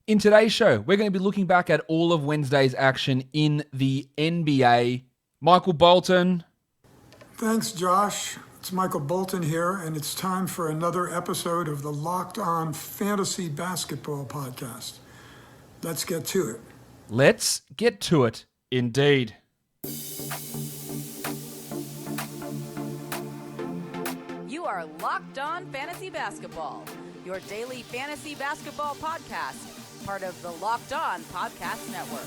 In today's show, we're going to be looking back at all of Wednesday's action in the NBA. Michael Bolton. Thanks, Josh. It's Michael Bolton here, and it's time for another episode of the Locked On Fantasy Basketball Podcast. Let's get to it. Let's get to it, indeed. You are Locked On Fantasy Basketball, your daily fantasy basketball podcast, part of the Locked On Podcast Network.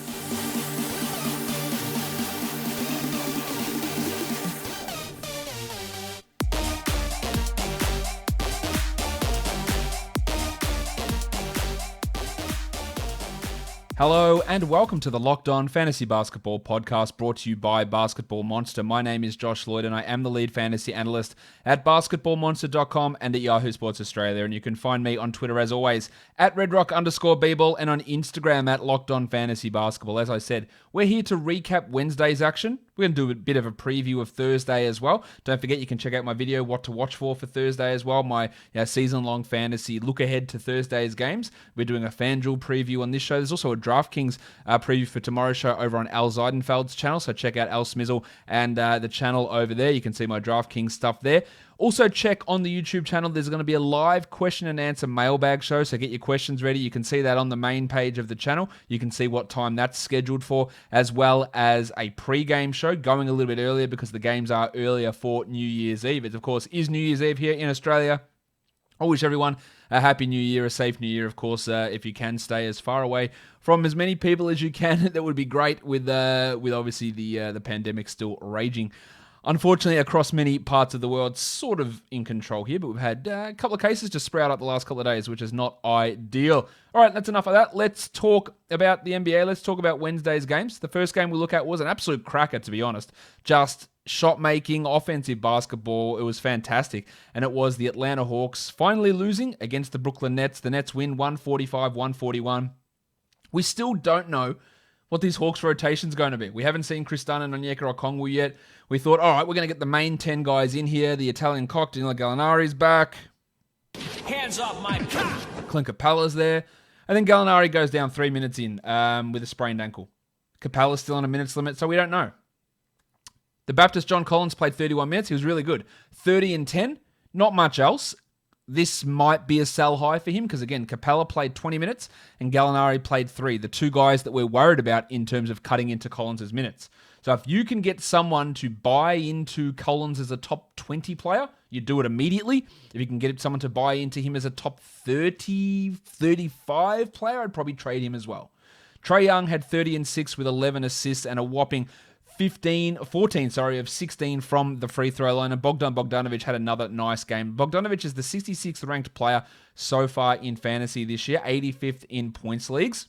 Hello and welcome to the Locked On Fantasy Basketball Podcast brought to you by Basketball Monster. My name is Josh Lloyd and I am the lead fantasy analyst at basketballmonster.com and at Yahoo Sports Australia. And you can find me on Twitter as always at redrock_bball and on Instagram at Locked On Fantasy Basketball. As I said, we're here to recap Wednesday's action. We're going to do a bit of a preview of Thursday as well. Don't forget, you can check out my video, What to Watch For Thursday as well. My season-long fantasy look ahead to Thursday's games. We're doing a FanDuel preview on this show. There's also a DraftKings preview for tomorrow's show over on Al Zeidenfeld's channel. So check out Al Smizzle and the channel over there. You can see my DraftKings stuff there. Also check on the YouTube channel. There's going to be a live question and answer mailbag show. So get your questions ready. You can see that on the main page of the channel. You can see what time that's scheduled for, as well as a pre-game show going a little bit earlier because the games are earlier for New Year's Eve. It, of course, is New Year's Eve here in Australia. I wish everyone a happy new year, a safe new year, of course. If you can stay as far away from as many people as you can, that would be great with obviously the pandemic still raging. Unfortunately, across many parts of the world, sort of in control here, but we've had a couple of cases just sprout up the last couple of days, which is not ideal. All right, that's enough of that. Let's talk about the NBA. Let's talk about Wednesday's games. The first game we look at was an absolute cracker, to be honest. Just shot-making, offensive basketball. It was fantastic. And it was the Atlanta Hawks finally losing against the Brooklyn Nets. The Nets win 145-141. We still don't know what these Hawks rotation's going to be. We haven't seen Chris Dunn and Onyeka Okongwu yet. We thought, all right, we're going to get the main 10 guys in here. The Italian cock, Danilo Gallinari's back. Hands up, my cock! Clint Capella's there. And then Gallinari goes down 3 minutes in with a sprained ankle. Capella's still on a minutes limit, so we don't know. The Baptist John Collins played 31 minutes. He was really good. 30 and 10. Not much else. This might be a sell high for him because, again, Capella played 20 minutes and Gallinari played 3, the two guys that we're worried about in terms of cutting into Collins' minutes. So if you can get someone to buy into Collins as a top 20 player, you do it immediately. If you can get someone to buy into him as a top 30, 35 player, I'd probably trade him as well. Trae Young had 30 and 6 with 11 assists and a whopping 14 of 16 from the free throw line, and Bogdan Bogdanovic had another nice game. Bogdanovic is the 66th ranked player so far in fantasy this year, 85th in points leagues.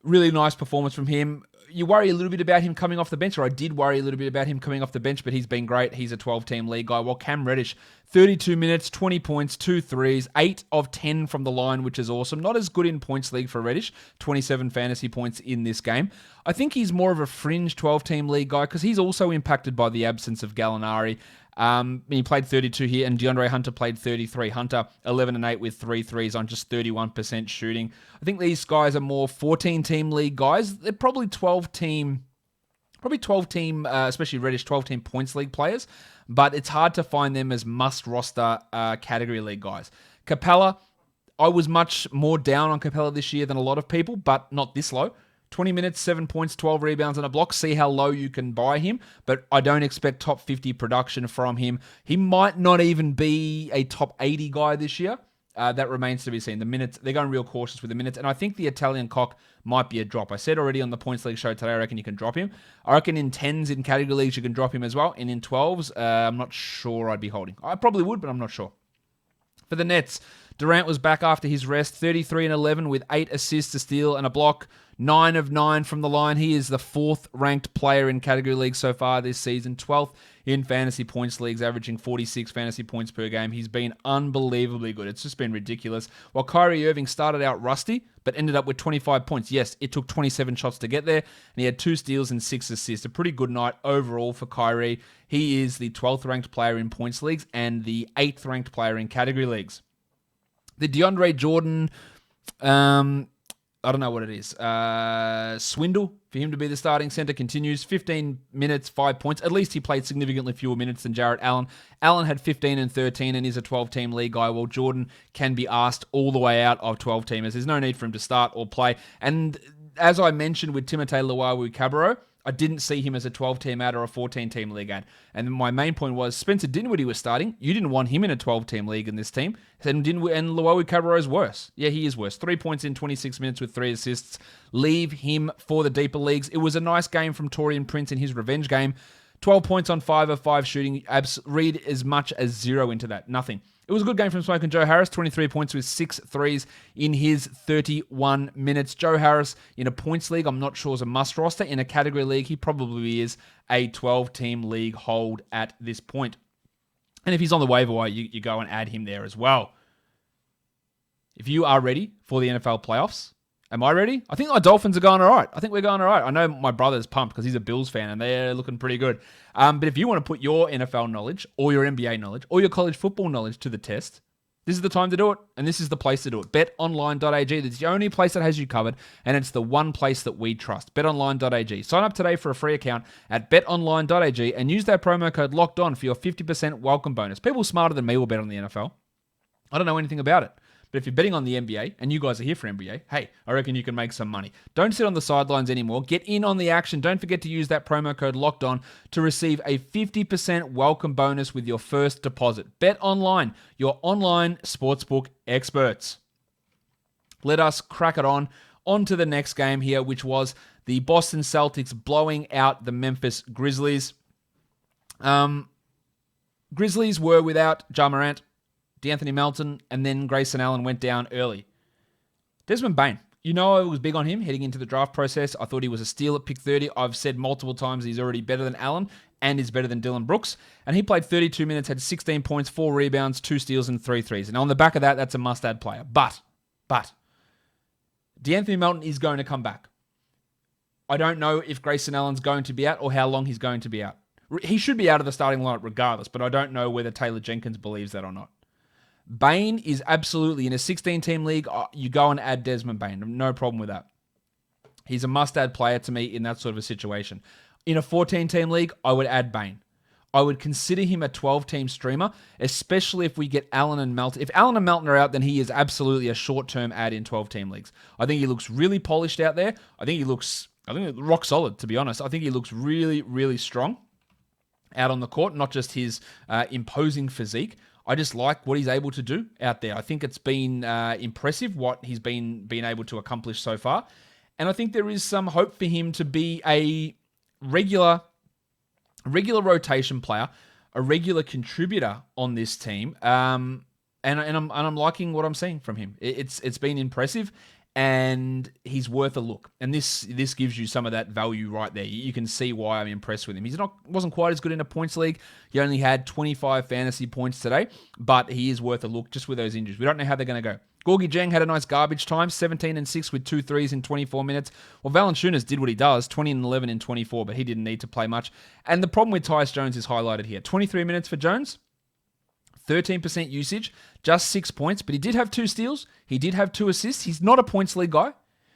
Really nice performance from him. You worry a little bit about him coming off the bench, or I did worry a little bit about him coming off the bench, but he's been great. He's a 12-team league guy. While Cam Reddish, 32 minutes, 20 points, 2 threes, 8 of 10 from the line, which is awesome. Not as good in points league for Reddish, 27 fantasy points in this game. I think he's more of a fringe 12-team league guy because he's also impacted by the absence of Gallinari. He played 32 here, and DeAndre Hunter played 33. Hunter, 11 and 8 with 3 threes on just 31% shooting. I think these guys are more 14-team league guys. They're probably 12-team, especially Reddish, 12-team points league players, but it's hard to find them as must-roster category league guys. Capella, I was much more down on Capella this year than a lot of people, but not this low. 20 minutes, 7 points, 12 rebounds and a block. See how low you can buy him, but I don't expect top 50 production from him. He might not even be a top 80 guy this year. That remains to be seen. The minutes, they're going real cautious with the minutes, and I think the Italian cock might be a drop. I said already on the Points League show today, I reckon you can drop him. I reckon in 10s in category leagues you can drop him as well, and in 12s, I'm not sure I'd be holding. I probably would, but I'm not sure. For the Nets, Durant was back after his rest, 33 and 11 with 8 assists, a steal, and a block. 9 of 9 from the line. He is the 4th ranked player in category leagues so far this season. 12th in fantasy points leagues, averaging 46 fantasy points per game. He's been unbelievably good. It's just been ridiculous. While Kyrie Irving started out rusty, but ended up with 25 points. Yes, it took 27 shots to get there, and he had 2 steals and 6 assists. A pretty good night overall for Kyrie. He is the 12th ranked player in points leagues and the 8th ranked player in category leagues. The DeAndre Jordan I don't know what it is. Swindle for him to be the starting center continues. 15 minutes, 5 points. At least he played significantly fewer minutes than Jarrett Allen. Allen had 15 and 13 and is a 12-team league guy, while Jordan can be asked all the way out of 12-teamers. There's no need for him to start or play. And as I mentioned with Timothé Luwawu-Cabarrot, I didn't see him as a 12-team ad or a 14-team league ad. And my main point was Spencer Dinwiddie was starting. You didn't want him in a 12-team league in this team. And Luwawu-Cabarrot is worse. Yeah, he is worse. 3 points in 26 minutes with 3 assists. Leave him for the deeper leagues. It was a nice game from Taurean Prince in his revenge game. 12 points on 5 of 5 shooting. Read as much as 0 into that. Nothing. It was a good game from Smoke and Joe Harris, 23 points with 6 threes in his 31 minutes. Joe Harris in a points league, I'm not sure is a must roster. In a category league, he probably is a 12-team league hold at this point. And if he's on the waiver wire, you go and add him there as well. If you are ready for the NFL playoffs, am I ready? I think my Dolphins are going all right. I think we're going all right. I know my brother's pumped because he's a Bills fan and they're looking pretty good. But if you want to put your NFL knowledge or your NBA knowledge or your college football knowledge to the test, this is the time to do it, and this is the place to do it. BetOnline.ag. That's the only place that has you covered, and it's the one place that we trust. BetOnline.ag. Sign up today for a free account at BetOnline.ag and use that promo code LOCKEDON for your 50% welcome bonus. People smarter than me will bet on the NFL. I don't know anything about it. But if you're betting on the NBA, and you guys are here for NBA, hey, I reckon you can make some money. Don't sit on the sidelines anymore. Get in on the action. Don't forget to use that promo code LOCKEDON to receive a 50% welcome bonus with your first deposit. Bet Online, your online sportsbook experts. Let us crack it on to the next game here, which was the Boston Celtics blowing out the Memphis Grizzlies. Grizzlies were without Ja Morant, D'Anthony Melton, and then Grayson Allen went down early. Desmond Bane. You know I was big on him heading into the draft process. I thought he was a steal at pick 30. I've said multiple times he's already better than Allen and is better than Dylan Brooks. And he played 32 minutes, had 16 points, 4 rebounds, 2 steals, and 3 threes. And on the back of that, that's a must-add player. But, D'Anthony Melton is going to come back. I don't know if Grayson Allen's going to be out or how long he's going to be out. He should be out of the starting lineup regardless, but I don't know whether Taylor Jenkins believes that or not. Bane is absolutely, in a 16-team league, you go and add Desmond Bane. No problem with that. He's a must-add player to me in that sort of a situation. In a 14-team league, I would add Bane. I would consider him a 12-team streamer, especially if we get Allen and Melton. If Allen and Melton are out, then he is absolutely a short-term add in 12-team leagues. I think he looks really polished out there. I think rock solid, to be honest. I think he looks really, really strong out on the court, not just his imposing physique. I just like what he's able to do out there. I think it's been impressive what he's been able to accomplish so far. And I think there is some hope for him to be a regular rotation player, a regular contributor on this team. And I'm liking what I'm seeing from him. It's been impressive, and he's worth a look. And this gives you some of that value right there. You can see why I'm impressed with him. Wasn't quite as good in a points league. He only had 25 fantasy points today, but he is worth a look just with those injuries. We don't know how they're going to go. Gorgie Jang had a nice garbage time, 17 and 6 with 2 threes in 24 minutes. Well, Valanciunas did what he does, 20 and 11 in 24, but he didn't need to play much. And the problem with Tyus Jones is highlighted here. 23 minutes for Jones, 13% usage, just 6 points, but he did have 2 steals. He did have 2 assists. He's not a points league guy.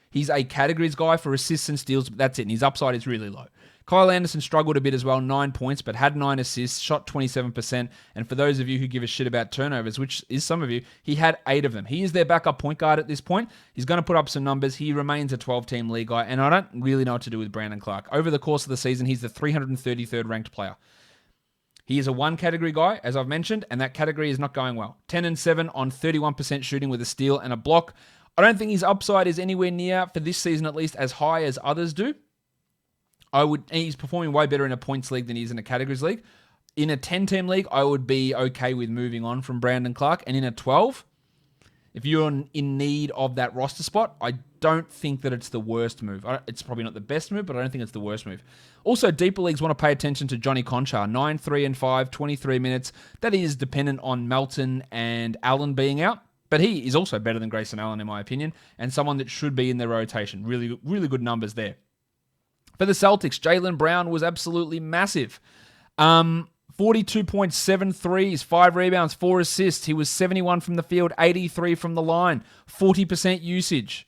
He's a categories guy for assists and steals, but that's it. And his upside is really low. Kyle Anderson struggled a bit as well, 9 points, but had 9 assists, shot 27%. And for those of you who give a shit about turnovers, which is some of you, he had 8 of them. He is their backup point guard at this point. He's going to put up some numbers. He remains a 12-team league guy, and I don't really know what to do with Brandon Clark. Over the course of the season, he's the 333rd ranked player. He is a 1-category guy, as I've mentioned, and that category is not going well. 10 and 7 on 31% shooting with a steal and a block. I don't think his upside is anywhere near, for this season at least, as high as others do. He's performing way better in a points league than he is in a categories league. In a 10-team league, I would be okay with moving on from Brandon Clark. And in a 12, if you're in need of that roster spot, I don't think that it's the worst move. It's probably not the best move, but I don't think it's the worst move. Also, deeper leagues want to pay attention to Johnny Conchar. 9, 3, and 5, 23 minutes. That is dependent on Melton and Allen being out. But he is also better than Grayson Allen, in my opinion, and someone that should be in their rotation. Really, really good numbers there. For the Celtics, Jaylen Brown was absolutely massive. 42.7 threes, 5 rebounds, 4 assists. He was 71 from the field, 83 from the line, 40% usage.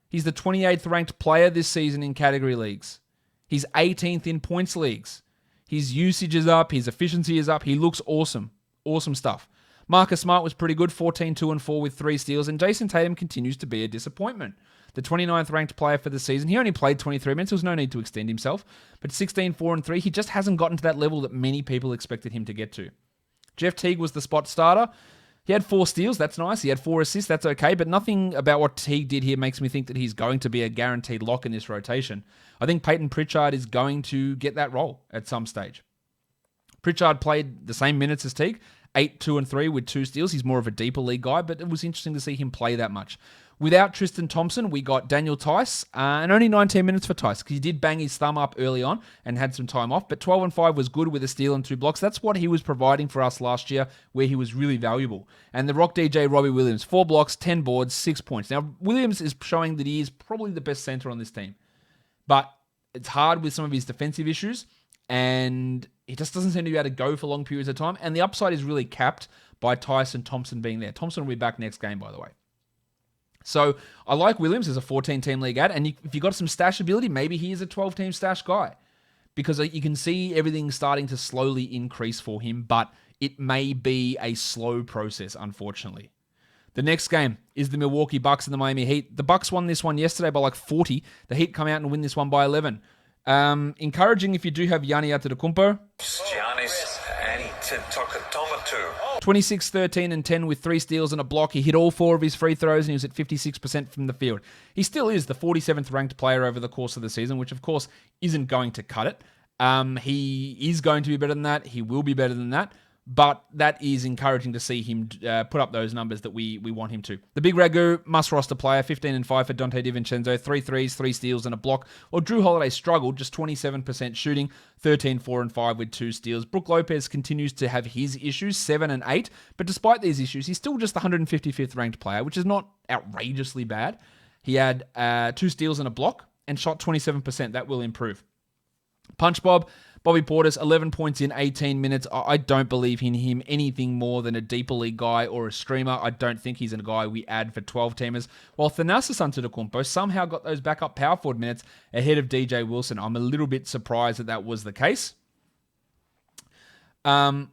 He's the 28th ranked player this season in category leagues. He's 18th in points leagues. His usage is up. His efficiency is up. He looks awesome. Awesome stuff. Marcus Smart was pretty good, 14, 2, and 4 with 3 steals. And Jason Tatum continues to be a disappointment. The 29th ranked player for the season. He only played 23 minutes. There was no need to extend himself. But 16, 4, and 3, he just hasn't gotten to that level that many people expected him to get to. Jeff Teague was the spot starter. He had 4 steals. That's nice. He had 4 assists. That's okay. But nothing about what Teague did here makes me think that he's going to be a guaranteed lock in this rotation. I think Peyton Pritchard is going to get that role at some stage. Pritchard played the same minutes as Teague, 8, 2, and 3 with 2 steals. He's more of a deeper league guy, but it was interesting to see him play that much. Without Tristan Thompson, we got Daniel Tice, and only 19 minutes for Tice, because he did bang his thumb up early on and had some time off, but 12 and 5 was good with a steal and 2 blocks. That's what he was providing for us last year, where he was really valuable. And the Rock DJ, Robbie Williams, 4 blocks, 10 boards, 6 points. Now, Williams is showing that he is probably the best center on this team, but it's hard with some of his defensive issues, and he just doesn't seem to be able to go for long periods of time, and the upside is really capped by Tice and Thompson being there. Thompson will be back next game, by the way. So I like Williams as a 14-team league ad, and if you got some stash ability, maybe he is a 12-team stash guy, because you can see everything starting to slowly increase for him, but it may be a slow process, unfortunately. The next game is the Milwaukee Bucks and the Miami Heat. The Bucks won this one yesterday by like 40. The Heat come out and win this one by 11. Encouraging if you do have Giannis Antetokounmpo. Giannis Antetokounmpo. 26, 13, and 10 with 3 steals and a block. He hit all 4 of his free throws, and he was at 56% from the field. He still is the 47th ranked player over the course of the season, which of course isn't going to cut it. He is going to be better than that. He will be better than that. But that is encouraging to see him put up those numbers that we want him to. The big Ragu, must-roster player, 15 and 5 for Dante DiVincenzo, 3 threes, 3 steals, and a block. Or Drew Holiday struggled, just 27% shooting, 13, 4, and 5 with 2 steals. Brook Lopez continues to have his issues, 7 and 8. But despite these issues, he's still just the 155th ranked player, which is not outrageously bad. He had 2 steals and a block and shot 27%. That will improve. Punch Bobby Portis, 11 points in 18 minutes. I don't believe in him anything more than a deeper league guy or a streamer. I don't think he's a guy we add for 12-teamers. While Thanasis Antetokounmpo somehow got those backup power forward minutes ahead of DJ Wilson. I'm a little bit surprised that was the case. All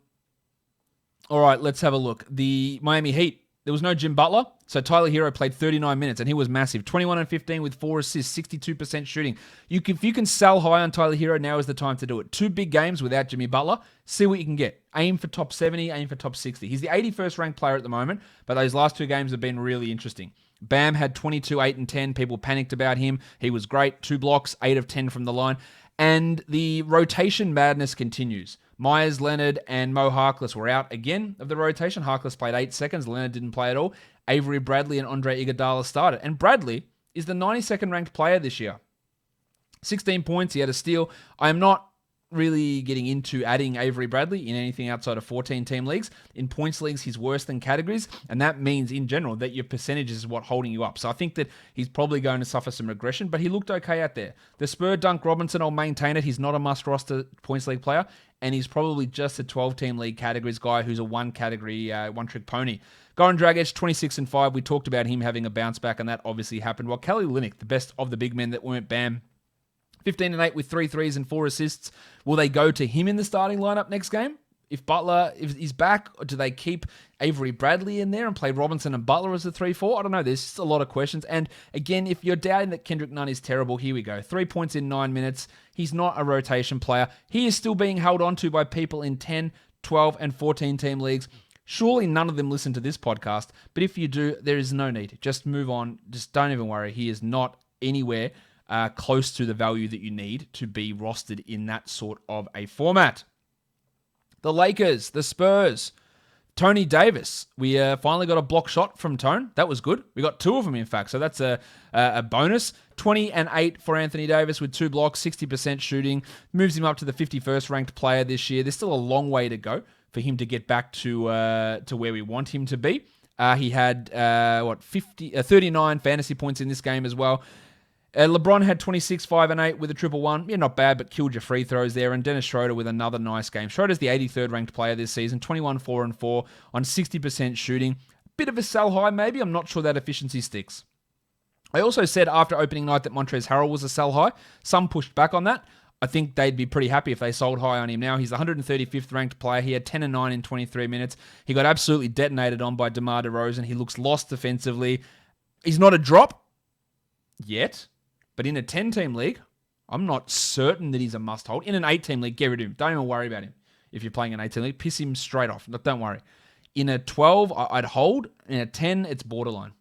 right, let's have a look. The Miami Heat. There was no Jim Butler, so Tyler Herro played 39 minutes, and he was massive. 21 and 15 with 4 assists, 62% shooting. If you can sell high on Tyler Herro, now is the time to do it. 2 big games without Jimmy Butler. See what you can get. Aim for top 70, aim for top 60. He's the 81st ranked player at the moment, but those last 2 games have been really interesting. Bam had 22, 8, and 10. People panicked about him. He was great. 2 blocks, 8 of 10 from the line. And the rotation madness continues. Myers, Leonard, and Mo Harkless were out again of the rotation. Harkless played 8 seconds. Leonard didn't play at all. Avery Bradley and Andre Iguodala started. And Bradley is the 92nd ranked player this year. 16 points. He had a steal. I am not really getting into adding Avery Bradley in anything outside of 14-team leagues. In points leagues, he's worse than categories, and that means, in general, that your percentages is what holding you up. So I think that he's probably going to suffer some regression, but he looked okay out there. The Spur Dunk Robinson, I'll maintain it. He's not a must-roster points league player, and he's probably just a 12-team league categories guy who's a one-category, one-trick pony. Goran Dragic, 26 and 5. We talked about him having a bounce back, and that obviously happened. While Kelly Olynyk, the best of the big men that went bam, 15 and 8 with 3 threes and 4 assists. Will they go to him in the starting lineup next game? If Butler is back, or do they keep Avery Bradley in there and play Robinson and Butler as the 3-4? I don't know. There's just a lot of questions. And again, if you're doubting that Kendrick Nunn is terrible, here we go. 3 points in 9 minutes. He's not a rotation player. He is still being held onto by people in 10, 12, and 14-team leagues. Surely none of them listen to this podcast. But if you do, there is no need. Just move on. Just don't even worry. He is not anywhere close to the value that you need to be rostered in that sort of a format. The Lakers, the Spurs, Tony Davis. We finally got a block shot from Tone. That was good. We got 2 of them, in fact, so that's a bonus. 20 and 8 for Anthony Davis with 2 blocks, 60% shooting. Moves him up to the 51st ranked player this year. There's still a long way to go for him to get back to where we want him to be. He had 39 fantasy points in this game as well. LeBron had 26, 5, and 8 with a 1-1. Yeah, not bad, but killed your free throws there. And Dennis Schroeder with another nice game. Schroeder's the 83rd ranked player this season, 21, 4, and 4 on 60% shooting. Bit of a sell high, maybe. I'm not sure that efficiency sticks. I also said after opening night that Montrezl Harrell was a sell high. Some pushed back on that. I think they'd be pretty happy if they sold high on him now. He's the 135th ranked player. He had 10 and 9 in 23 minutes. He got absolutely detonated on by DeMar DeRozan. He looks lost defensively. He's not a drop yet, but in a 10-team league, I'm not certain that he's a must-hold. In an 8-team league, get rid of him. Don't even worry about him. If you're playing an 8-team league, piss him straight off. Don't worry. In a 12, I'd hold. In a 10, it's borderline.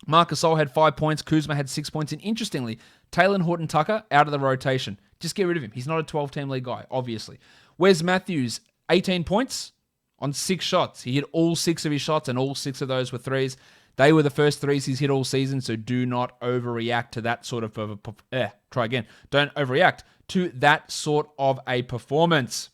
Marc Gasol had 5 points. Kuzma had 6 points. And interestingly, Taylor Horton-Tucker out of the rotation. Just get rid of him. He's not a 12-team league guy, obviously. Wes Matthews, 18 points on 6 shots. He hit all 6 of his shots, and all 6 of those were threes. They were the first threes he's hit all season, so do not overreact to that sort of try again. Don't overreact to that sort of a performance.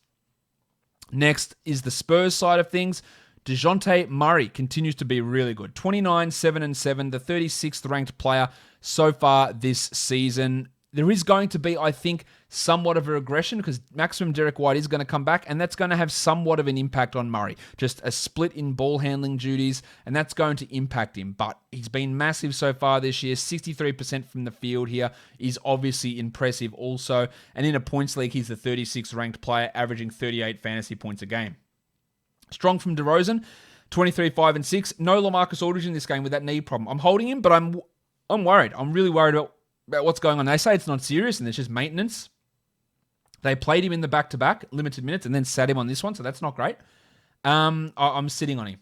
Next is the Spurs side of things. DeJounte Murray continues to be really good. 29, 7, and 7, the 36th ranked player so far this season. There is going to be, I think, somewhat of a regression because maximum Derek White is going to come back, and that's going to have somewhat of an impact on Murray. Just a split in ball handling duties, and that's going to impact him. But he's been massive so far this year. 63% from the field here is obviously impressive also. And in a points league, he's the 36th ranked player, averaging 38 fantasy points a game. Strong from DeRozan, 23, 5, and 6. No LaMarcus Aldridge in this game with that knee problem. I'm holding him, but I'm worried. I'm really worried about what's going on. They say it's not serious and it's just maintenance. They played him in the back-to-back, limited minutes, and then sat him on this one, so that's not great. I'm sitting on him.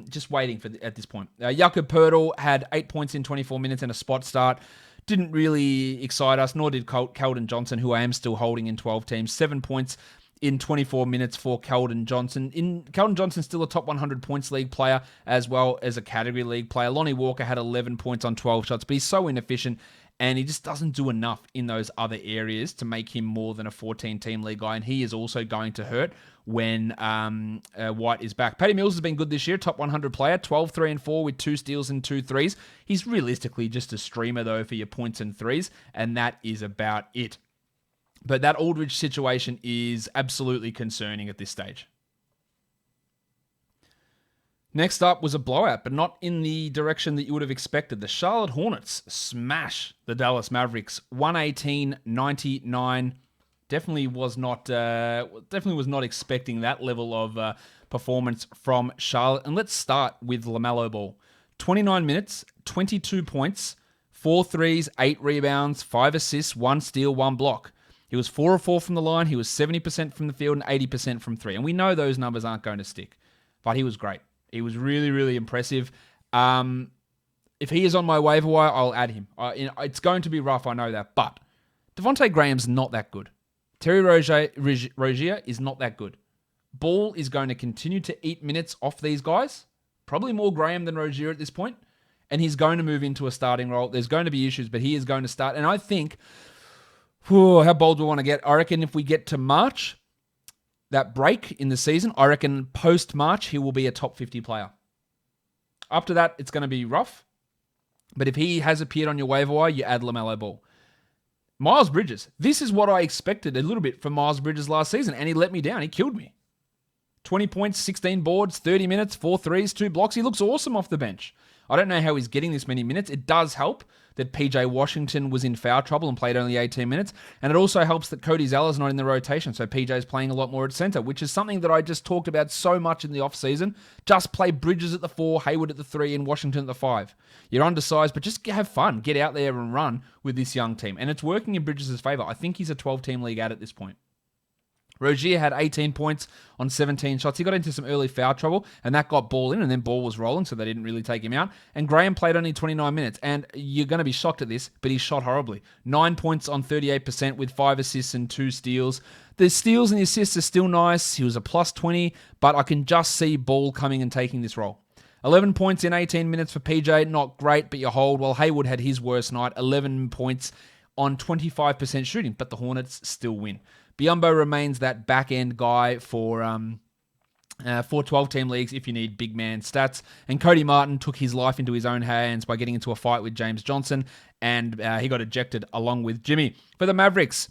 Just waiting at this point. Jakob Poeltl had 8 points in 24 minutes and a spot start. Didn't really excite us, nor did Keldon Johnson, who I am still holding in 12 teams. 7 points in 24 minutes for Keldon Johnson. Keldon Johnson's still a top 100 points league player as well as a category league player. Lonnie Walker had 11 points on 12 shots, but he's so inefficient and he just doesn't do enough in those other areas to make him more than a 14-team league guy, and he is also going to hurt when White is back. Patty Mills has been good this year, top 100 player, 12, 3, and 4 with 2 steals and 2 threes. He's realistically just a streamer, though, for your points and threes, and that is about it. But that Aldridge situation is absolutely concerning at this stage. Next up was a blowout, but not in the direction that you would have expected. The Charlotte Hornets smash the Dallas Mavericks, 118-99. Definitely was not expecting that level of performance from Charlotte. And let's start with LaMelo Ball. 29 minutes, 22 points, 4 threes, 8 rebounds, 5 assists, 1 steal, 1 block. He was 4 of 4 from the line. He was 70% from the field and 80% from 3. And we know those numbers aren't going to stick, but he was great. He was really, really impressive. If he is on my waiver wire, I'll add him. It's going to be rough, I know that. But Devontae Graham's not that good. Terry Rozier is not that good. Ball is going to continue to eat minutes off these guys. Probably more Graham than Rozier at this point. And he's going to move into a starting role. There's going to be issues, but he is going to start. And I think, how bold do we want to get? I reckon if we get to March, that break in the season, I reckon post-March, he will be a top 50 player. Up to that, it's going to be rough. But if he has appeared on your waiver wire, you add LaMelo Ball. Miles Bridges. This is what I expected a little bit from Miles Bridges last season, and he let me down. He killed me. 20 points, 16 boards, 30 minutes, 4 threes, 2 blocks. He looks awesome off the bench. I don't know how he's getting this many minutes. It does help that PJ Washington was in foul trouble and played only 18 minutes. And it also helps that Cody Zeller's not in the rotation, so PJ's playing a lot more at center, which is something that I just talked about so much in the offseason. Just play Bridges at the 4, Hayward at the 3, and Washington at the 5. You're undersized, but just have fun. Get out there and run with this young team. And it's working in Bridges' favor. I think he's a 12-team league at this point. Rozier had 18 points on 17 shots. He got into some early foul trouble, and that got Ball in, and then Ball was rolling, so they didn't really take him out. And Graham played only 29 minutes, and you're going to be shocked at this, but he shot horribly. 9 points on 38% with 5 assists and 2 steals. The steals and the assists are still nice. He was a plus 20, but I can just see Ball coming and taking this role. 11 points in 18 minutes for PJ, not great, but you hold. Well, Hayward had his worst night, 11 points on 25% shooting, but the Hornets still win. Biyombo remains that back-end guy for For 12-team leagues if you need big man stats. And Cody Martin took his life into his own hands by getting into a fight with James Johnson, and he got ejected along with Jimmy. For the Mavericks,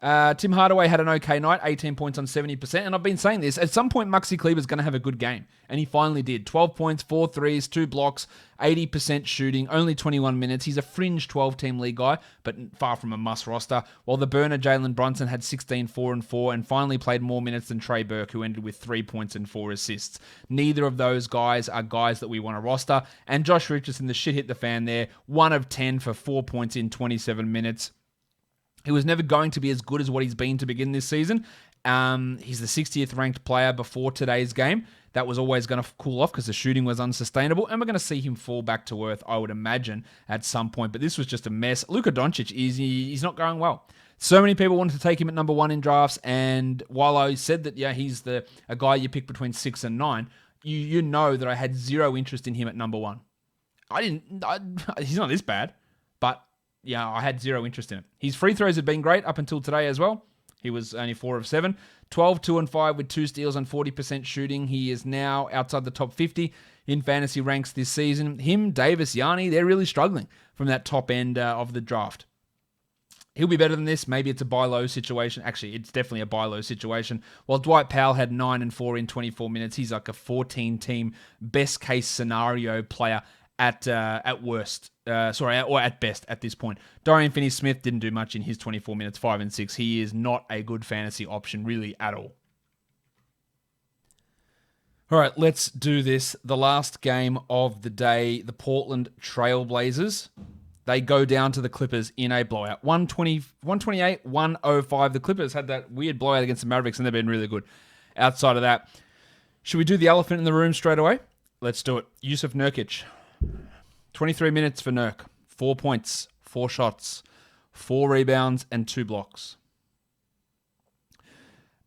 Tim Hardaway had an okay night, 18 points on 70%. And I've been saying this, at some point Maxi Kleber's going to have a good game. And he finally did. 12 points, 4 threes, 2 blocks, 80% shooting, only 21 minutes. He's a fringe 12-team league guy, but far from a must roster. While the burner Jalen Brunson had 16, 4 and 4, and finally played more minutes than Trey Burke, who ended with 3 points and 4 assists. Neither of those guys are guys that we want to roster. And Josh Richardson, the shit hit the fan there. 1 of 10 for 4 points in 27 minutes. He was never going to be as good as what he's been to begin this season. He's the 60th ranked player before today's game. That was always going to cool off because the shooting was unsustainable. And we're going to see him fall back to earth, I would imagine, at some point. But this was just a mess. Luka Doncic, he's not going well. So many people wanted to take him at number 1 in drafts. And while I said that, yeah, he's a guy you pick between 6 and 9, you know that I had zero interest in him at number 1. He's not this bad, but yeah, I had zero interest in it. His free throws had been great up until today as well. He was only 4 of 7. 12, 2 and 5 with 2 steals and 40% shooting. He is now outside the top 50 in fantasy ranks this season. Him, Davis, Yanni, they're really struggling from that top end of the draft. He'll be better than this. Maybe it's a buy low situation. Actually, it's definitely a buy low situation. While Dwight Powell had 9 and 4 in 24 minutes, he's like a 14-team best case scenario player at worst. Or at best at this point. Dorian Finney-Smith didn't do much in his 24 minutes, 5 and 6. He is not a good fantasy option really at all. All right, let's do this. The last game of the day, the Portland Trail Blazers. They go down to the Clippers in a blowout. 128, 105. The Clippers had that weird blowout against the Mavericks, and they've been really good. Outside of that, should we do the elephant in the room straight away? Let's do it. Yusuf Nurkic. 23 minutes for Nurk. 4 points, 4 shots, 4 rebounds, and 2 blocks.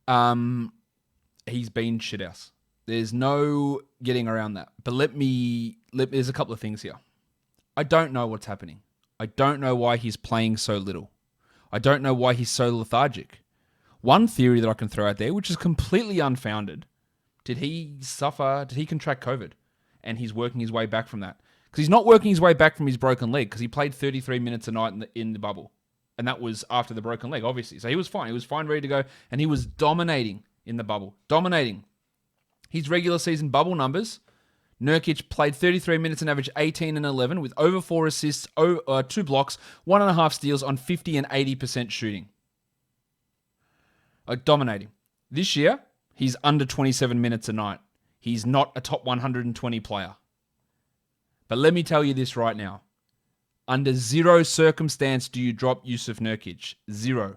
He's been shithouse. There's no getting around that. But there's a couple of things here. I don't know what's happening. I don't know why he's playing so little. I don't know why he's so lethargic. One theory that I can throw out there, which is completely unfounded, did he contract COVID? And he's working his way back from that. Because he's not working his way back from his broken leg, because he played 33 minutes a night in the bubble. And that was after the broken leg, obviously. So he was fine. He was fine, ready to go. And he was dominating in the bubble. Dominating. His regular season bubble numbers, Nurkic played 33 minutes and averaged 18 and 11 with over 4 assists, 2 blocks, 1.5 steals on 50 and 80% shooting. Dominating. This year, he's under 27 minutes a night. He's not a top 120 player. But let me tell you this right now. Under zero circumstance do you drop Yusuf Nurkic. Zero.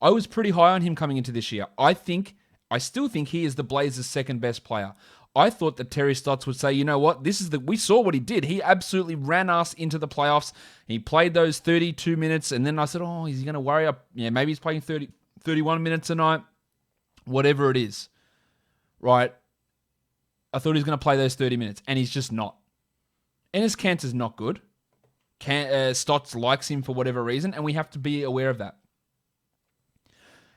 I was pretty high on him coming into this year. I still think he is the Blazers' second best player. I thought that Terry Stotts would say, you know what, we saw what he did. He absolutely ran us into the playoffs. He played those 32 minutes, and then I said, oh, is he going to worry up? Yeah, maybe he's playing 31 minutes a night. Whatever it is. Right? I thought he was going to play those 30 minutes, and he's just not. Enes Kanter's not good. Stotts likes him for whatever reason, and we have to be aware of that.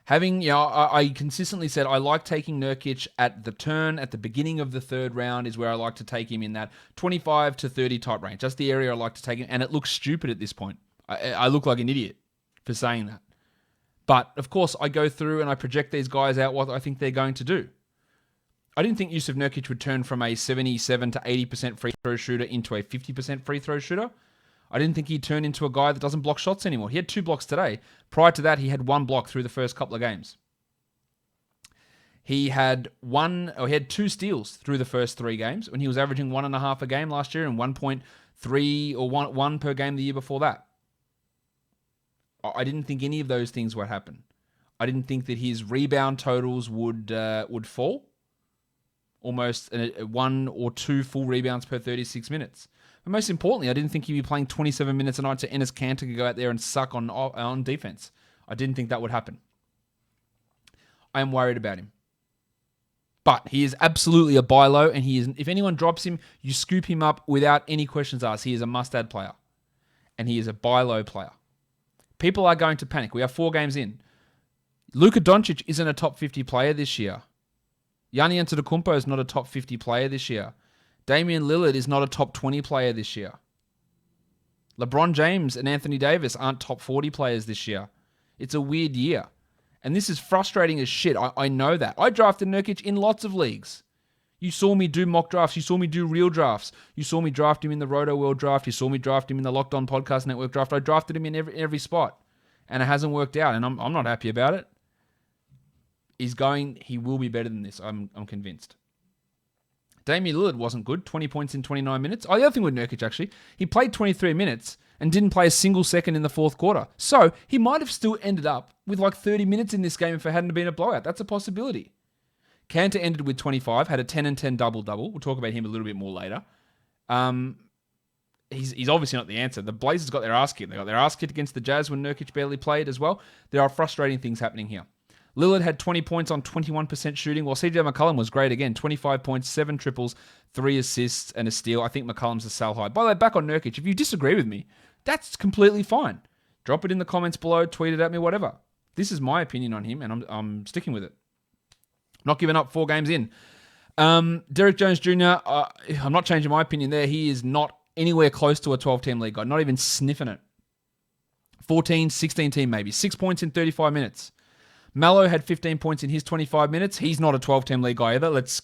I consistently said I like taking Nurkic at the turn, at the beginning of the third round is where I like to take him in that 25 to 30 type range. That's the area I like to take him, and it looks stupid at this point. I look like an idiot for saying that. But, of course, I go through and I project these guys out what I think they're going to do. I didn't think Yusuf Nurkic would turn from a 77 to 80% free throw shooter into a 50% free throw shooter. I didn't think he'd turn into a guy that doesn't block shots anymore. He had 2 blocks today. Prior to that, he had 1 block through the first couple of games. He had 2 steals through the first 3 games when he was averaging 1.5 a game last year and 1.3 or 1 per game the year before that. I didn't think any of those things would happen. I didn't think that his rebound totals would fall. Almost 1 or 2 full rebounds per 36 minutes. But most importantly, I didn't think he'd be playing 27 minutes a night so Enes Kanter could go out there and suck on defense. I didn't think that would happen. I am worried about him. But he is absolutely a buy low, and if anyone drops him, you scoop him up without any questions asked. He is a must-add player. And he is a buy low player. People are going to panic. We are 4 games in. Luka Doncic isn't a top 50 player this year. Giannis Antetokounmpo is not a top 50 player this year. Damian Lillard is not a top 20 player this year. LeBron James and Anthony Davis aren't top 40 players this year. It's a weird year. And this is frustrating as shit. I know that. I drafted Nurkic in lots of leagues. You saw me do mock drafts. You saw me do real drafts. You saw me draft him in the Roto World draft. You saw me draft him in the Locked On Podcast Network draft. I drafted him in every spot. And it hasn't worked out. And I'm not happy about it. He will be better than this. I'm convinced. Damian Lillard wasn't good. 20 points in 29 minutes. Oh, the other thing with Nurkic, actually, he played 23 minutes and didn't play a single second in the fourth quarter. So he might have still ended up with like 30 minutes in this game if it hadn't been a blowout. That's a possibility. Kanter ended with 25, had a 10 and 10 double-double. We'll talk about him a little bit more later. He's obviously not the answer. The Blazers got their ass kicked. They got their ass kicked against the Jazz when Nurkic barely played as well. There are frustrating things happening here. Lillard had 20 points on 21% shooting, while CJ McCollum was great again. 25 points, 7 triples, 3 assists, and a steal. I think McCollum's a sell high. By the way, back on Nurkic, if you disagree with me, that's completely fine. Drop it in the comments below, tweet it at me, whatever. This is my opinion on him, and I'm sticking with it. Not giving up 4 games in. Derek Jones Jr., I'm not changing my opinion there. He is not anywhere close to a 12-team league guy, not even sniffing it. 14, 16 team maybe. 6 points in 35 minutes. Melo had 15 points in his 25 minutes. He's not a 12-team league guy either. Let's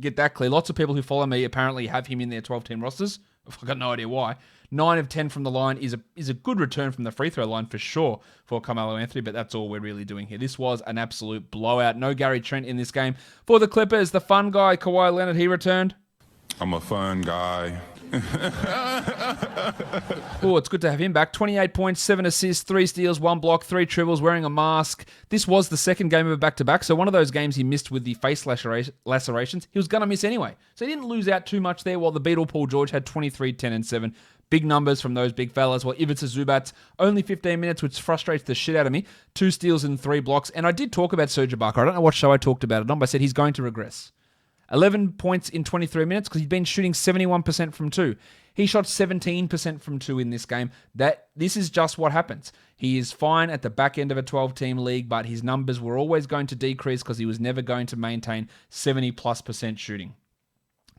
get that clear. Lots of people who follow me apparently have him in their 12-team rosters. I've got no idea why. 9 of 10 from the line is a good return from the free throw line for sure for Carmelo Anthony, but that's all we're really doing here. This was an absolute blowout. No Gary Trent in this game. For the Clippers, the fun guy, Kawhi Leonard, he returned. I'm a fun guy. Oh, it's good to have him back. 28 points, 7 assists, 3 steals, 1 block, 3 triples, wearing a mask. This was the second game of a back-to-back, so one of those games he missed with the face lacerations, he was going to miss anyway. So he didn't lose out too much there, while the Beatle Paul George had 23, 10, and 7. Big numbers from those big fellas, while Ivica Zubac, only 15 minutes, which frustrates the shit out of me. 2 steals and 3 blocks. And I did talk about Serge Ibaka. I don't know what show I talked about it on, but I said he's going to regress. 11 points in 23 minutes because he'd been shooting 71% from 2. He shot 17% from 2 in this game. This is just what happens. He is fine at the back end of a 12-team league, but his numbers were always going to decrease because he was never going to maintain 70+% shooting.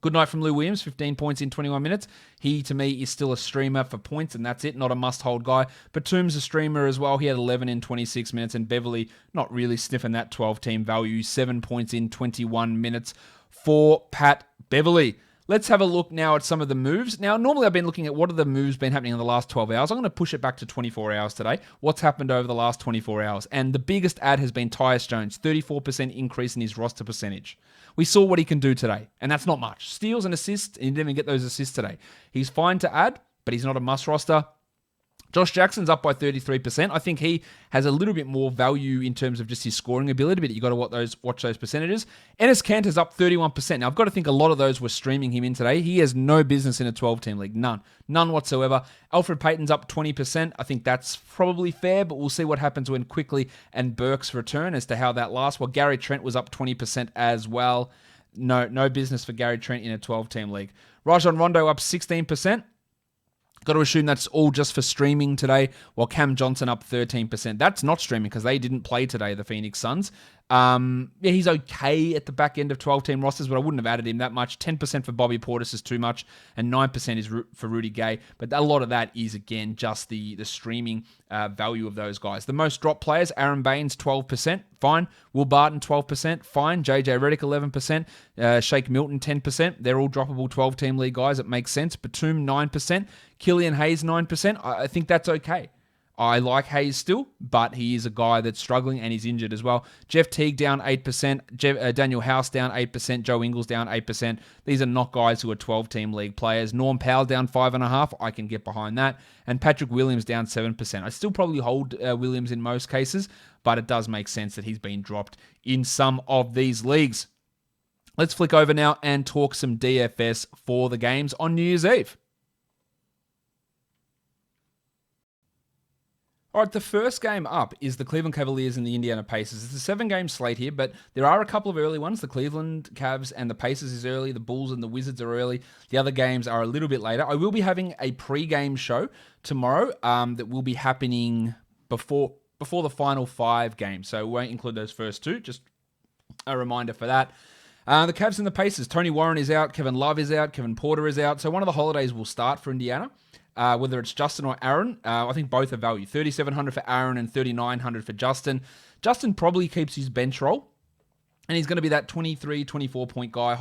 Good night from Lou Williams, 15 points in 21 minutes. He, to me, is still a streamer for points, and that's it, not a must-hold guy. Batum's a streamer as well. He had 11 in 26 minutes, and Beverly not really sniffing that 12-team value. 7 points in 21 minutes for Pat Beverly. Let's have a look now at some of the moves. Now, normally I've been looking at what are the moves been happening in the last 12 hours. I'm going to push it back to 24 hours today. What's happened over the last 24 hours? And the biggest add has been Tyus Jones, 34% increase in his roster percentage. We saw what he can do today, and that's not much. Steals and assists, and he didn't even get those assists today. He's fine to add, but he's not a must roster. Josh Jackson's up by 33%. I think he has a little bit more value in terms of just his scoring ability, but you got to watch those percentages. Enes Kanter's up 31%. Now, I've got to think a lot of those were streaming him in today. He has no business in a 12-team league. None whatsoever. Alfred Payton's up 20%. I think that's probably fair, but we'll see what happens when Quickly and Burks return as to how that lasts. Well, Gary Trent was up 20% as well. No business for Gary Trent in a 12-team league. Rajon Rondo up 16%. Got to assume that's all just for streaming today, while Cam Johnson up 13%. That's not streaming because they didn't play today, the Phoenix Suns. He's okay at the back end of 12-team rosters, but I wouldn't have added him that much. 10% for Bobby Portis is too much, and 9% is for Rudy Gay. But a lot of that is, again, just the streaming value of those guys. The most dropped players, Aaron Baines, 12%, fine. Will Barton, 12%, fine. JJ Redick, 11%. Shake Milton, 10%. They're all droppable 12-team league guys. It makes sense. Batum, 9%. Killian Hayes, 9%. I think that's okay. I like Hayes still, but he is a guy that's struggling and he's injured as well. Jeff Teague down 8%. Daniel House down 8%. Joe Ingles down 8%. These are not guys who are 12-team league players. Norm Powell down 5.5%. I can get behind that. And Patrick Williams down 7%. I still probably hold Williams in most cases, but it does make sense that he's been dropped in some of these leagues. Let's flick over now and talk some DFS for the games on New Year's Eve. All right, the first game up is the Cleveland Cavaliers and the Indiana Pacers. It's a 7-game slate here, but there are a couple of early ones. The Cleveland Cavs and the Pacers is early. The Bulls and the Wizards are early. The other games are a little bit later. I will be having a pre-game show tomorrow that will be happening before the final 5 games. So we won't include those first 2. Just a reminder for that. The Cavs and the Pacers. Tony Warren is out. Kevin Love is out. Kevin Porter is out. So one of the holidays will start for Indiana. Whether it's Justin or Aaron, I think both are value. $3,700 for Aaron and $3,900 for Justin. Justin probably keeps his bench role. And he's going to be that 23, 24-point guy.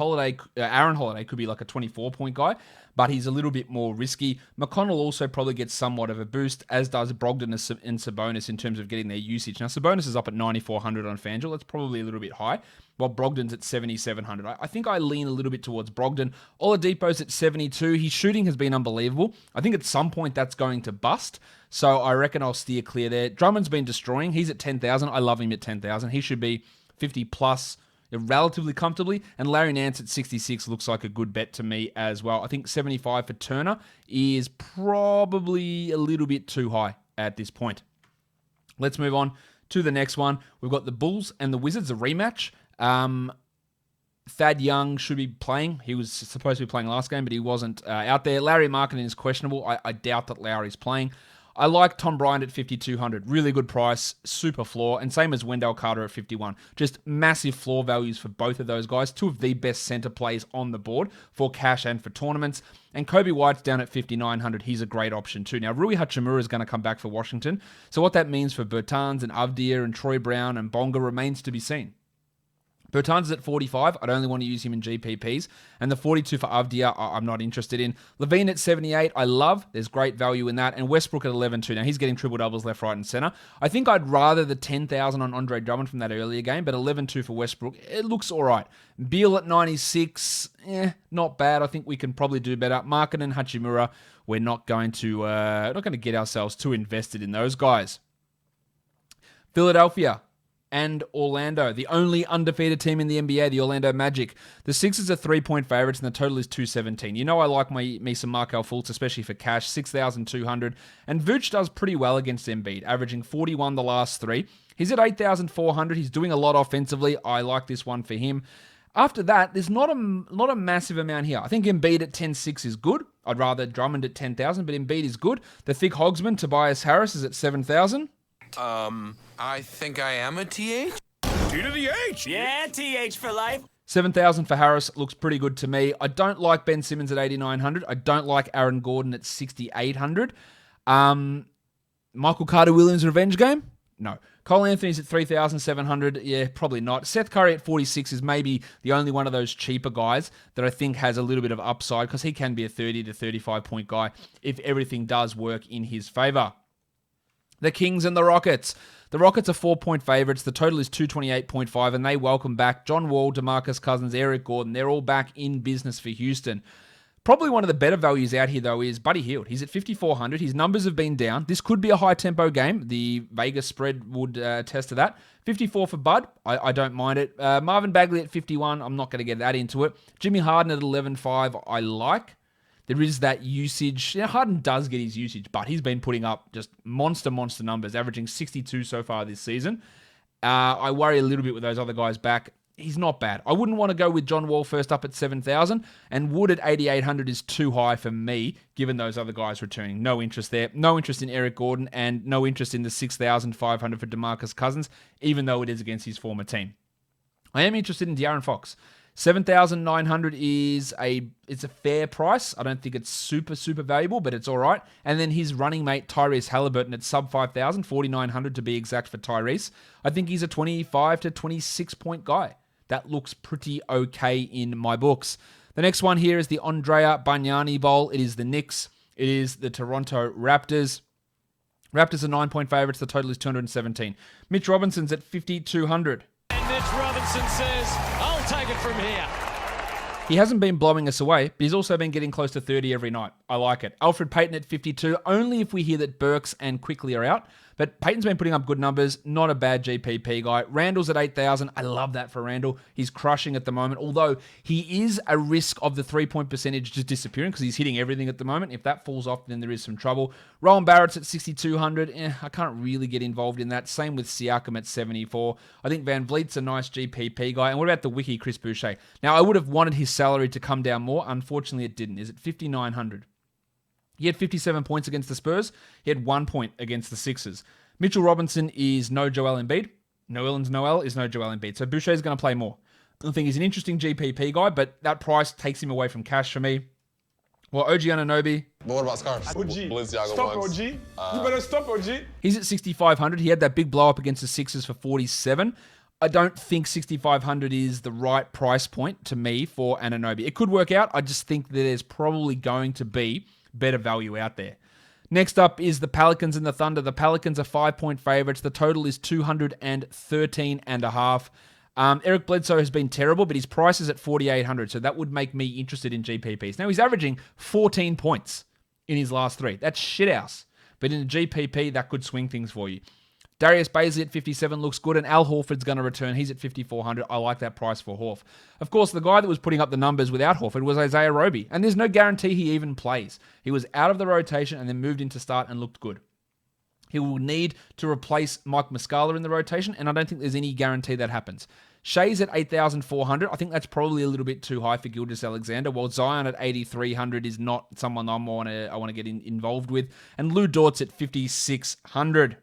Aaron Holiday could be like a 24-point guy, but he's a little bit more risky. McConnell also probably gets somewhat of a boost, as does Brogdon and Sabonis in terms of getting their usage. Now, Sabonis is up at 9,400 on FanDuel. That's probably a little bit high, while Brogdon's at 7,700. I think I lean a little bit towards Brogdon. Oladipo's at 72. His shooting has been unbelievable. I think at some point that's going to bust, so I reckon I'll steer clear there. Drummond's been destroying. He's at 10,000. I love him at 10,000. He should be 50 plus relatively comfortably, and Larry Nance at 66 looks like a good bet to me as well. I think 75 for Turner is probably a little bit too high at this point. Let's move on to the next one. We've got the Bulls and the Wizards, a rematch. Thad Young should be playing. He was supposed to be playing last game, but he wasn't out there. Larry Markkinen is questionable. I doubt that Lowry's playing. I like Tom Bryant at 5,200. Really good price, super floor, and same as Wendell Carter at 51. Just massive floor values for both of those guys. Two of the best center plays on the board for cash and for tournaments. And Kobe White's down at 5,900. He's a great option too. Now, Rui Hachimura is going to come back for Washington. So what that means for Bertans and Avdija and Troy Brown and Bonga remains to be seen. Bertans is at 45. I'd only want to use him in GPPs. And the 42 for Avdija, I'm not interested in. Levine at 78, I love. There's great value in that. And Westbrook at 11-2. Now, he's getting triple-doubles left, right, and center. I think I'd rather the 10,000 on Andre Drummond from that earlier game, but 11-2 for Westbrook, it looks all right. Beal at 96, not bad. I think we can probably do better. Markkinen and Hachimura, we're not going to get ourselves too invested in those guys. Philadelphia and Orlando, the only undefeated team in the NBA, the Orlando Magic. The Sixers are 3-point favorites, and the total is 217. You know I like me some Markelle Fultz, especially for cash, 6,200. And Vooch does pretty well against Embiid, averaging 41 the last three. He's at 8,400. He's doing a lot offensively. I like this one for him. After that, there's not a massive amount here. I think Embiid at 10.6 is good. I'd rather Drummond at 10,000, but Embiid is good. The thick Hogsman, Tobias Harris, is at 7,000. I think I am a TH? T to the H. Yeah, TH for life. 7,000 for Harris looks pretty good to me. I don't like Ben Simmons at 8,900. I don't like Aaron Gordon at 6,800. Michael Carter-Williams revenge game? No. Cole Anthony's at 3,700. Yeah, probably not. Seth Curry at 46 is maybe the only one of those cheaper guys that I think has a little bit of upside because he can be a 30 to 35 point guy if everything does work in his favor. The Kings and the Rockets. The Rockets are 4-point favorites. The total is 228.5, and they welcome back John Wall, DeMarcus Cousins, Eric Gordon. They're all back in business for Houston. Probably one of the better values out here, though, is Buddy Hield. He's at 5,400. His numbers have been down. This could be a high-tempo game. The Vegas spread would attest to that. 54 for Bud. I don't mind it. Marvin Bagley at 51. I'm not going to get that into it. Jimmy Harden at 11.5. I like. There is that usage. Harden does get his usage, but he's been putting up just monster numbers, averaging 62 so far this season. I worry a little bit with those other guys back. He's not bad. I wouldn't want to go with John Wall first up at 7,000, and Wood at 8,800 is too high for me, given those other guys returning. No interest there. No interest in Eric Gordon, and no interest in the 6,500 for DeMarcus Cousins, even though it is against his former team. I am interested in De'Aaron Fox. 7,900 is a fair price. I don't think it's super valuable, but it's all right. And then his running mate, Tyrese Halliburton, at sub 5,000, 4,900 to be exact for Tyrese. I think he's a 25 to 26 point guy. That looks pretty okay in my books. The next one here is the Andrea Bargnani Bowl. It is the Knicks. It is the Toronto Raptors. Raptors are 9-point favorites. The total is 217. Mitch Robinson's at 5,200. And Mitch Robinson says, I'll take it from here. He hasn't been blowing us away, but he's also been getting close to 30 every night. I like it. Alfred Payton at 52, only if we hear that Burks and Quickly are out. But Payton's been putting up good numbers. Not a bad GPP guy. Randall's at 8,000. I love that for Randall. He's crushing at the moment, although he is a risk of the three-point percentage just disappearing because he's hitting everything at the moment. If that falls off, then there is some trouble. Rowan Barrett's at 6,200. I can't really get involved in that. Same with Siakam at 74. I think Van Vliet's a nice GPP guy. And what about the wiki Chris Boucher? Now, I would have wanted his salary to come down more. Unfortunately, it didn't. Is it 5,900? He had 57 points against the Spurs. He had 1 point against the Sixers. Mitchell Robinson is no Joel Embiid. Noel is no Joel Embiid. So Boucher is going to play more. I think he's an interesting GPP guy, but that price takes him away from cash for me. Well, OG Anunoby. But what about Scarf? OG. Balenciaga Stop ones. OG. You better stop OG. He's at 6,500. He had that big blow up against the Sixers for 47. I don't think 6,500 is the right price point to me for Anunoby. It could work out. I just think that there's probably going to be better value out there. Next up is the Pelicans and the Thunder. The Pelicans are 5-point favorites. The total is 213.5. Eric Bledsoe has been terrible, but his price is at 4,800, so that would make me interested in GPPs. Now, he's averaging 14 points in his last 3. That's shithouse. But in a GPP, that could swing things for you. Darius Bazley at 57 looks good, and Al Horford's going to return. He's at 5,400. I like that price for Horf. Of course, the guy that was putting up the numbers without Horford was Isaiah Roby, and there's no guarantee he even plays. He was out of the rotation and then moved into start and looked good. He will need to replace Mike Muscala in the rotation, and I don't think there's any guarantee that happens. Shay's at 8,400. I think that's probably a little bit too high for Gilgeous-Alexander, while Zion at 8,300 is not someone I want to get involved with. And Lou Dort's at 5,600.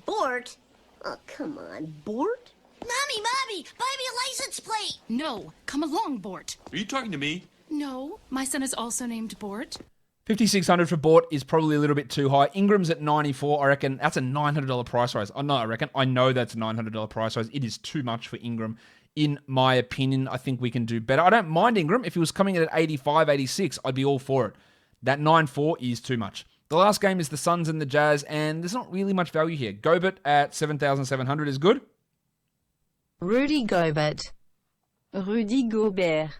Bort? Oh, come on, Bort? Mommy, buy me a license plate. No, come along, Bort. Are you talking to me? No, my son is also named Bort. 5,600 for Bort is probably a little bit too high. Ingram's at 94. I reckon that's a $900 price rise. I know that's a $900 price rise. It is too much for Ingram. In my opinion, I think we can do better. I don't mind Ingram. If he was coming in at 85, 86, I'd be all for it. That 9.4 is too much. The last game is the Suns and the Jazz, and there's not really much value here. Gobert at 7,700 is good. Rudy Gobert. Rudy Gobert.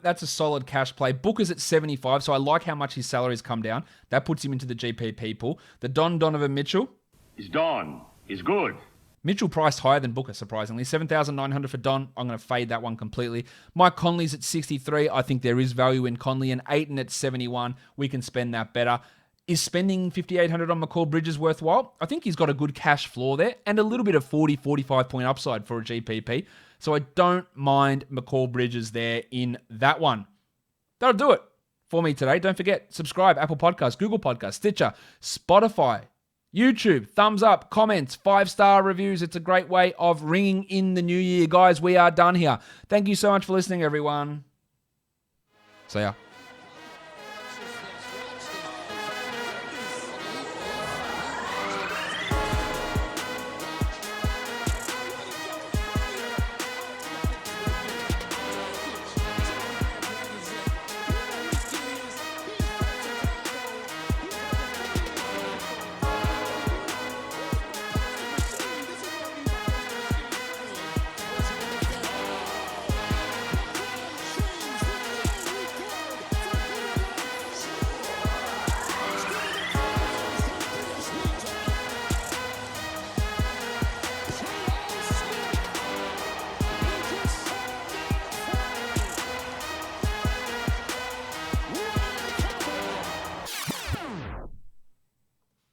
That's a solid cash play. Booker's at 75, so I like how much his salary's come down. That puts him into the GPP pool. The Donovan Mitchell. He's good. Mitchell priced higher than Booker, surprisingly. 7,900 for Don. I'm going to fade that one completely. Mike Conley's at 63. I think there is value in Conley. And Ayton at 71. We can spend that better. Is spending 5,800 on McCall Bridges worthwhile? I think he's got a good cash floor there and a little bit of 40, 45 point upside for a GPP. So I don't mind McCall Bridges there in that one. That'll do it for me today. Don't forget, subscribe, Apple Podcasts, Google Podcasts, Stitcher, Spotify, YouTube, thumbs up, comments, 5-star reviews. It's a great way of ringing in the new year. Guys, we are done here. Thank you so much for listening, everyone. See ya.